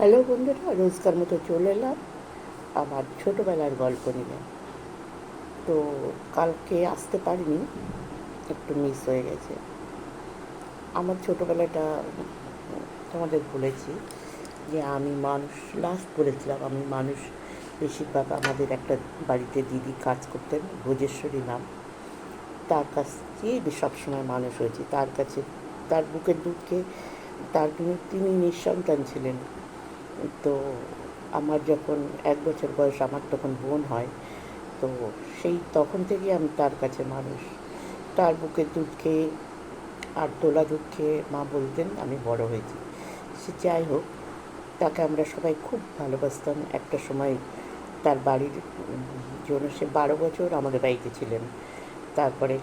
Hello বন্ধুরা, রোজকার মতো চলে এলাম আমার ছোটোবেলার গল্প নিয়ে। তো কালকে আসতে পারিনি, একটু মিস হয়ে গেছে। আমার ছোটোবেলাটা তোমাদের বলেছি যে আমি মানুষ, লাস্ট বলেছিলাম আমি মানুষ। বেশিরভাগ আমাদের একটা বাড়িতে দিদি কাজ করতেন, ভোজেশ্বরী নাম। তার কাছ দিয়েই সবসময় মানুষ হয়েছি, তার কাছে। তার বুকের দুধ খেয়ে তিনি নিঃসন্তান ছিলেন। তো আমার যখন 1 বছর বয়স, আমার তখন বোন হয়। তো সেই তখন থেকেই আমি তার কাছে মানুষ। তার বুকের দুধ খেয়ে আর তোলা দুধ খেয়ে মা বলতেন আমি বড় হয়েছি। সে যাই হোক, তাকে আমরা সবাই খুব ভালোবাসতাম। একটা সময় তার বাড়ির জন্য সে 12 বছর আমাদের বাড়িতে ছিলেন। তারপরে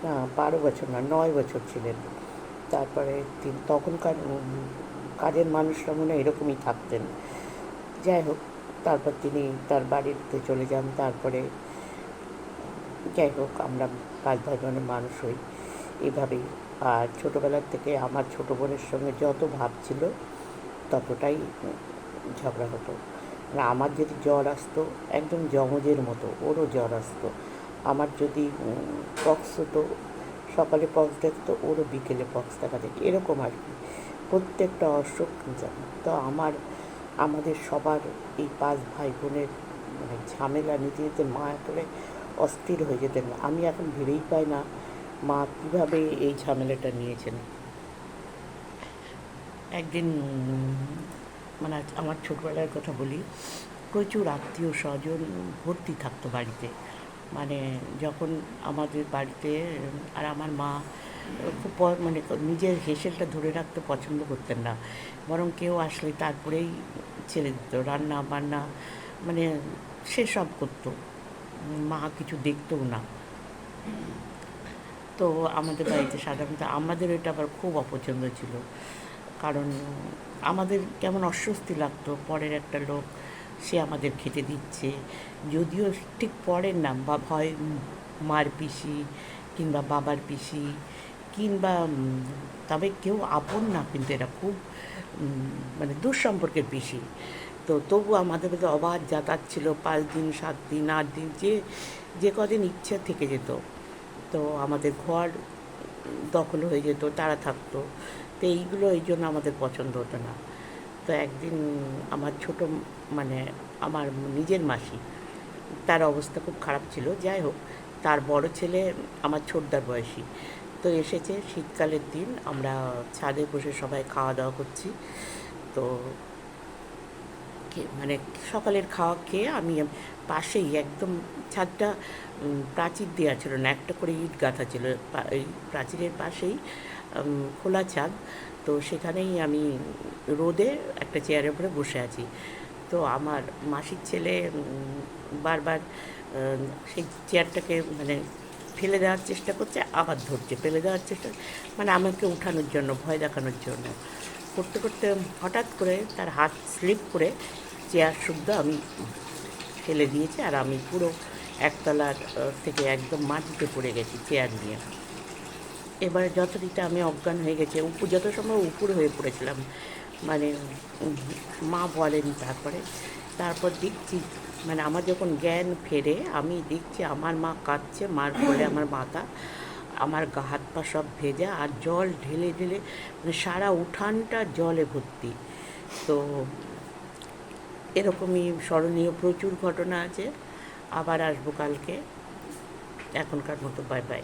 না, 12 বছর না, 9 বছর ছিলেন। তারপরে তিনি তখনকার কাজের মানুষরা মনে হয় এরকমই থাকতেন। যাই হোক, তারপর তিনি তার বাড়িতে চলে যান। তারপরে যাই হোক, আমরা 5 ভাই বোনের মানুষ হই এভাবেই। আর ছোটোবেলার থেকে আমার ছোটো বোনের সঙ্গে যত ভাব ছিল ততটাই ঝগড়া হতো। মানে আমার যদি জ্বর আসতো, একদম যমজের মতো ওরও জ্বর আসতো। আমার যদি পক্স হতো, সকালে পক্স দেখতো, ওরও বিকেলে পক্স দেখা যেত, এরকম আর কি। প্রত্যেকটা অসুখ তো আমাদের সবার এই 5 ভাই বোনের মানে ঝামেলা নিতে নিতে মা একেবারে অস্থির হয়ে যেতেন। আমি এখন ভেবেই পাই না মা কীভাবে এই ঝামেলাটা নিয়েছেন। একদিন মানে আমার ছোটবেলার কথা বলি, প্রচুর আত্মীয় স্বজন ভর্তি থাকতো বাড়িতে। মানে যখন আমাদের বাড়িতে, আর আমার মা খুব মানে নিজের হেসেলটা ধরে রাখতে পছন্দ করতেন না, বরং কেউ আসলে তারপরেই ছেড়ে দিত রান্না বান্না, মানে সেসব করতো। মা কিছু দেখতেও না। তো আমাদের বাড়িতে সাধারণত আমাদের এটা আবার খুব অপছন্দ ছিল, কারণ আমাদের কেমন অস্বস্তি লাগতো পরের একটা লোক সে আমাদের খেতে দিচ্ছে, যদিও ঠিক পরের নাম বা ভয় মার পিসি কিংবা বাবার পিসি কিংবা তবে কেউ আপন না, কিন্তু এরা খুব মানে দূর সম্পর্কের পিসি। তো তবু আমাদের মধ্যে অবাধ যাতায়াত ছিল, 5 দিন 7 দিন 8 দিন, যে যে কদিন ইচ্ছা থেকে যেত। তো আমাদের ঘর দখল হয়ে যেত, তারা থাকতো। তো এইগুলো এই জন্য আমাদের পছন্দ হতো না। তো একদিন আমার ছোটো মানে আমার নিজের মাসি, তার অবস্থা খুব খারাপ ছিল। যাই হোক, তার বড় ছেলে আমার ছোটদার বয়সী, তো এসেছে। শীতকালের দিন আমরা ছাদে বসে সবাই খাওয়া দাওয়া করছি। তো মানে সকালের খাওয়া খেয়ে আমি পাশেই একদম ছাদটা প্রাচীর দেওয়া ছিল না, একটা করে ইট গাঁথা ছিল এই প্রাচীরের পাশেই, খোলা ছাদ। তো সেখানেই আমি রোদে একটা চেয়ারের উপরে বসে আছি। তো আমার মাসির ছেলে বারবার সেই চেয়ারটাকে মানে ফেলে দেওয়ার চেষ্টা করছে, আবার ধরছে, ফেলে দেওয়ার চেষ্টা, মানে আমাকে উঠানোর জন্য, ভয় দেখানোর জন্য। করতে করতে হঠাৎ করে তার হাত স্লিপ করে চেয়ার শুদ্ধ আমি ফেলে দিয়েছি, আর আমি পুরো একতলার থেকে একদম মাটিতে পড়ে গেছি চেয়ার নিয়ে। এবারে যথারীতি আমি অজ্ঞান হয়ে গেছি, যত সময় উপর হয়ে পড়েছিলাম। মানে মা বলেনি। তারপর দেখছি, মানে আমার যখন জ্ঞান ফেরে আমি দেখছি আমার মা কাঁদছে, মার কোলে আমার মাথা, আমার গা হাত পা সব ভেজা, আর জল ঢেলে ঢেলে মানে সারা উঠানটা জলে ভর্তি। তো এরকমই স্মরণীয় প্রচুর ঘটনা আছে। আবার আসবো কালকে। এখনকার মতো বাই বাই।